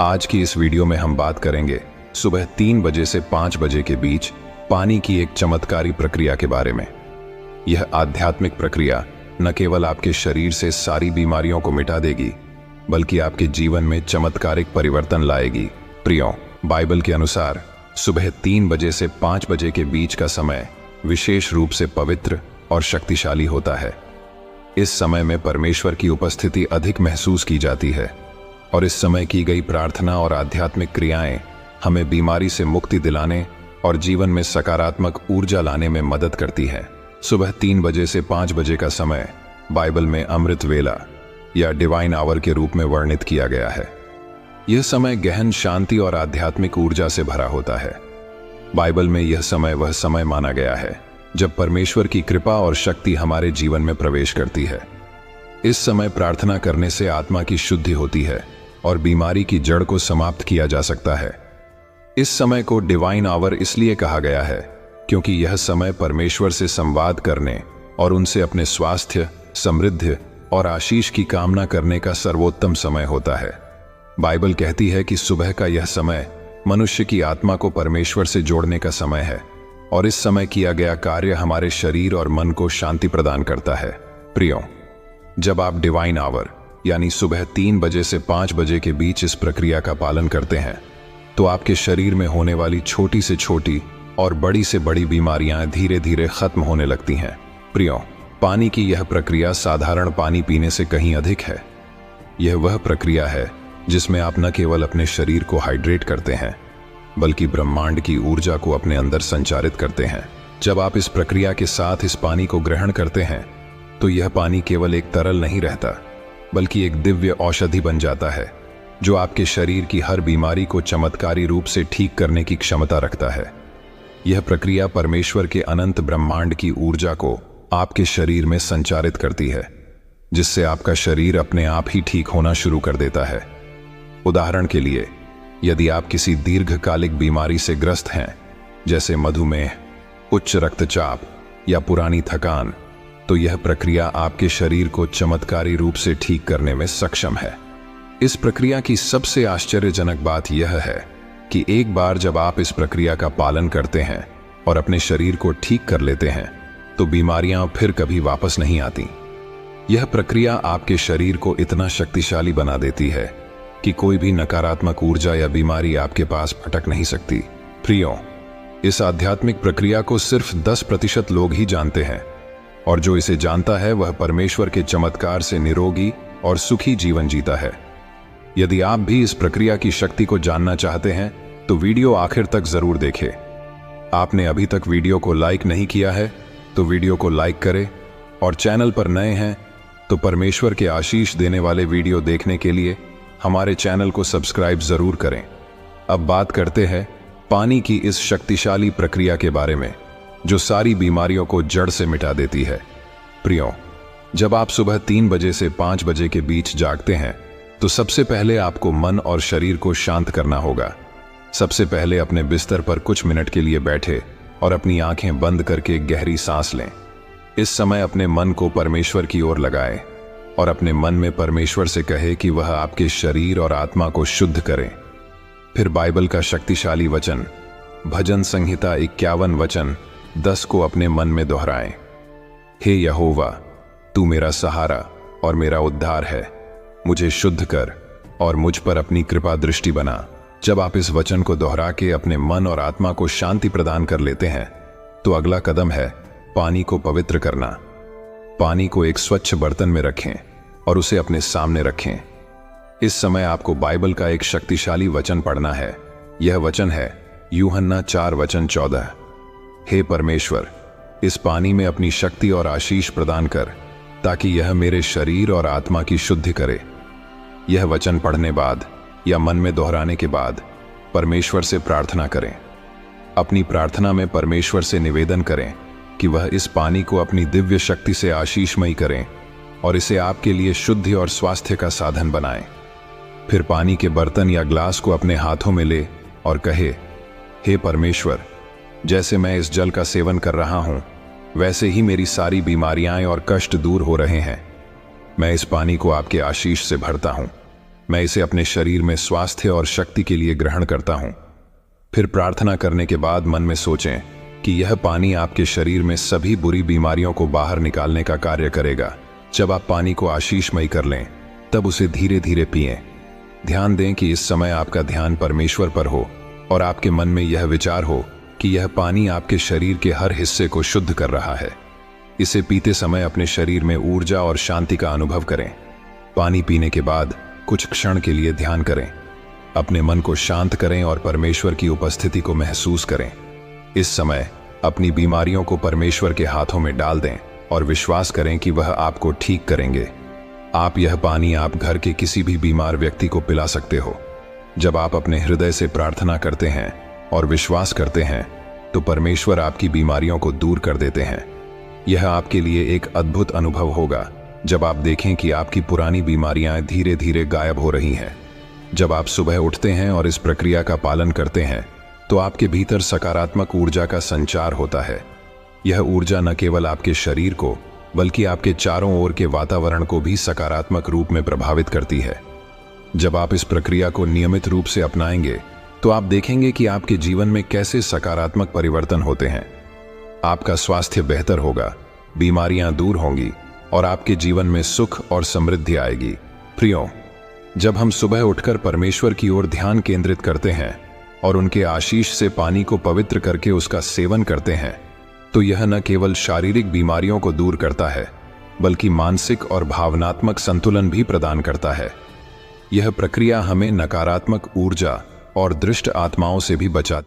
आज की इस वीडियो में हम बात करेंगे सुबह 3 बजे से 5 बजे के बीच पानी की एक चमत्कारी प्रक्रिया के बारे में। यह आध्यात्मिक प्रक्रिया न केवल आपके शरीर से सारी बीमारियों को मिटा देगी, बल्कि आपके जीवन में चमत्कारिक परिवर्तन लाएगी। प्रियो, बाइबल के अनुसार सुबह 3 बजे से 5 बजे के बीच का समय विशेष रूप से पवित्र और शक्तिशाली होता है। इस समय में परमेश्वर की उपस्थिति अधिक महसूस की जाती है और इस समय की गई प्रार्थना और आध्यात्मिक क्रियाएं हमें बीमारी से मुक्ति दिलाने और जीवन में सकारात्मक ऊर्जा लाने में मदद करती हैं। सुबह 3 बजे से 5 बजे का समय बाइबल में अमृत वेला या डिवाइन आवर के रूप में वर्णित किया गया है। यह समय गहन शांति और आध्यात्मिक ऊर्जा से भरा होता है। बाइबल में यह समय वह समय माना गया है जब परमेश्वर की कृपा और शक्ति हमारे जीवन में प्रवेश करती है। इस समय प्रार्थना करने से आत्मा की शुद्धि होती है और बीमारी की जड़ को समाप्त किया जा सकता है। इस समय को डिवाइन आवर इसलिए कहा गया है क्योंकि यह समय परमेश्वर से संवाद करने और उनसे अपने स्वास्थ्य, समृद्धि और आशीष की कामना करने का सर्वोत्तम समय होता है। बाइबल कहती है कि सुबह का यह समय मनुष्य की आत्मा को परमेश्वर से जोड़ने का समय है और इस समय किया गया कार्य हमारे शरीर और मन को शांति प्रदान करता है। प्रियो, जब आप डिवाइन आवर यानी सुबह 3 बजे से 5 बजे के बीच इस प्रक्रिया का पालन करते हैं तो आपके शरीर में होने वाली छोटी से छोटी और बड़ी से बड़ी बीमारियां धीरे धीरे खत्म होने लगती हैं। प्रियो, पानी की यह प्रक्रिया साधारण पानी पीने से कहीं अधिक है। यह वह प्रक्रिया है जिसमें आप न केवल अपने शरीर को हाइड्रेट करते हैं, बल्कि ब्रह्मांड की ऊर्जा को अपने अंदर संचारित करते हैं। जब आप इस प्रक्रिया के साथ इस पानी को ग्रहण करते हैं तो यह पानी केवल एक तरल नहीं रहता, बल्कि एक दिव्य औषधि बन जाता है जो आपके शरीर की हर बीमारी को चमत्कारी रूप से ठीक करने की क्षमता रखता है। यह प्रक्रिया परमेश्वर के अनंत ब्रह्मांड की ऊर्जा को आपके शरीर में संचारित करती है, जिससे आपका शरीर अपने आप ही ठीक होना शुरू कर देता है। उदाहरण के लिए, यदि आप किसी दीर्घकालिक बीमारी से ग्रस्त हैं, जैसे मधुमेह, उच्च रक्तचाप या पुरानी थकान, तो यह प्रक्रिया आपके शरीर को चमत्कारी रूप से ठीक करने में सक्षम है। इस प्रक्रिया की सबसे आश्चर्यजनक बात यह है कि एक बार जब आप इस प्रक्रिया का पालन करते हैं और अपने शरीर को ठीक कर लेते हैं, तो बीमारियां फिर कभी वापस नहीं आती। यह प्रक्रिया आपके शरीर को इतना शक्तिशाली बना देती है कि कोई भी नकारात्मक ऊर्जा या बीमारी आपके पास फटक नहीं सकती। प्रियो, इस आध्यात्मिक प्रक्रिया को सिर्फ 10% लोग ही जानते हैं और जो इसे जानता है वह परमेश्वर के चमत्कार से निरोगी और सुखी जीवन जीता है। यदि आप भी इस प्रक्रिया की शक्ति को जानना चाहते हैं तो वीडियो आखिर तक जरूर देखें। आपने अभी तक वीडियो को लाइक नहीं किया है तो वीडियो को लाइक करें और चैनल पर नए हैं तो परमेश्वर के आशीष देने वाले वीडियो देखने के लिए हमारे चैनल को सब्सक्राइब जरूर करें। अब बात करते हैं पानी की इस शक्तिशाली प्रक्रिया के बारे में जो सारी बीमारियों को जड़ से मिटा देती है। प्रियो, जब आप सुबह 3 बजे से 5 बजे के बीच जागते हैं तो सबसे पहले आपको मन और शरीर को शांत करना होगा। सबसे पहले अपने बिस्तर पर कुछ मिनट के लिए बैठे और अपनी आंखें बंद करके गहरी सांस लें। इस समय अपने मन को परमेश्वर की ओर लगाएं और अपने मन में परमेश्वर से कहे कि वह आपके शरीर और आत्मा को शुद्ध करे। फिर बाइबल का शक्तिशाली वचन भजन संहिता 51 वचन 10 को अपने मन में दोहराएं। हे यहोवा, तू मेरा सहारा और मेरा उद्धार है, मुझे शुद्ध कर और मुझ पर अपनी कृपा दृष्टि बना। जब आप इस वचन को दोहरा के अपने मन और आत्मा को शांति प्रदान कर लेते हैं तो अगला कदम है पानी को पवित्र करना। पानी को एक स्वच्छ बर्तन में रखें और उसे अपने सामने रखें। इस समय आपको बाइबल का एक शक्तिशाली वचन पढ़ना है। यह वचन है यूहन्ना 4 वचन 14। हे परमेश्वर, इस पानी में अपनी शक्ति और आशीष प्रदान कर ताकि यह मेरे शरीर और आत्मा की शुद्धि करे। यह वचन पढ़ने बाद या मन में दोहराने के बाद परमेश्वर से प्रार्थना करें। अपनी प्रार्थना में परमेश्वर से निवेदन करें कि वह इस पानी को अपनी दिव्य शक्ति से आशीषमयी करें और इसे आपके लिए शुद्धि और स्वास्थ्य का साधन बनाएं। फिर पानी के बर्तन या ग्लास को अपने हाथों में ले और कहे, हे परमेश्वर, जैसे मैं इस जल का सेवन कर रहा हूं, वैसे ही मेरी सारी बीमारियां और कष्ट दूर हो रहे हैं। मैं इस पानी को आपके आशीष से भरता हूं। मैं इसे अपने शरीर में स्वास्थ्य और शक्ति के लिए ग्रहण करता हूं। फिर प्रार्थना करने के बाद मन में सोचें कि यह पानी आपके शरीर में सभी बुरी बीमारियों को बाहर निकालने का कार्य करेगा। जब आप पानी को आशीषमयी कर लें, तब उसे धीरे धीरे पिएं। ध्यान दें कि इस समय आपका ध्यान परमेश्वर पर हो और आपके मन में यह विचार हो कि यह पानी आपके शरीर के हर हिस्से को शुद्ध कर रहा है। इसे पीते समय अपने शरीर में ऊर्जा और शांति का अनुभव करें। पानी पीने के बाद कुछ क्षण के लिए ध्यान करें। अपने मन को शांत करें और परमेश्वर की उपस्थिति को महसूस करें। इस समय अपनी बीमारियों को परमेश्वर के हाथों में डाल दें और विश्वास करें कि वह आपको ठीक करेंगे। आप यह पानी आप घर के किसी भी बीमार व्यक्ति को पिला सकते हो। जब आप अपने हृदय से प्रार्थना करते हैं और विश्वास करते हैं, तो परमेश्वर आपकी बीमारियों को दूर कर देते हैं। यह आपके लिए एक अद्भुत अनुभव होगा जब आप देखें कि आपकी पुरानी बीमारियां धीरे धीरे गायब हो रही हैं। जब आप सुबह उठते हैं और इस प्रक्रिया का पालन करते हैं, तो आपके भीतर सकारात्मक ऊर्जा का संचार होता है। यह ऊर्जा न केवल आपके शरीर को, बल्कि आपके चारों ओर के वातावरण को भी सकारात्मक रूप में प्रभावित करती है। जब आप इस प्रक्रिया को नियमित रूप से अपनाएंगे, तो आप देखेंगे कि आपके जीवन में कैसे सकारात्मक परिवर्तन होते हैं। आपका स्वास्थ्य बेहतर होगा, बीमारियां दूर होंगी और आपके जीवन में सुख और समृद्धि आएगी। प्रियो, जब हम सुबह उठकर परमेश्वर की ओर ध्यान केंद्रित करते हैं और उनके आशीष से पानी को पवित्र करके उसका सेवन करते हैं, तो यह न केवल शारीरिक बीमारियों को दूर करता है, बल्कि मानसिक और भावनात्मक संतुलन भी प्रदान करता है। यह प्रक्रिया हमें नकारात्मक ऊर्जा और दुष्ट आत्माओं से भी बचाती है।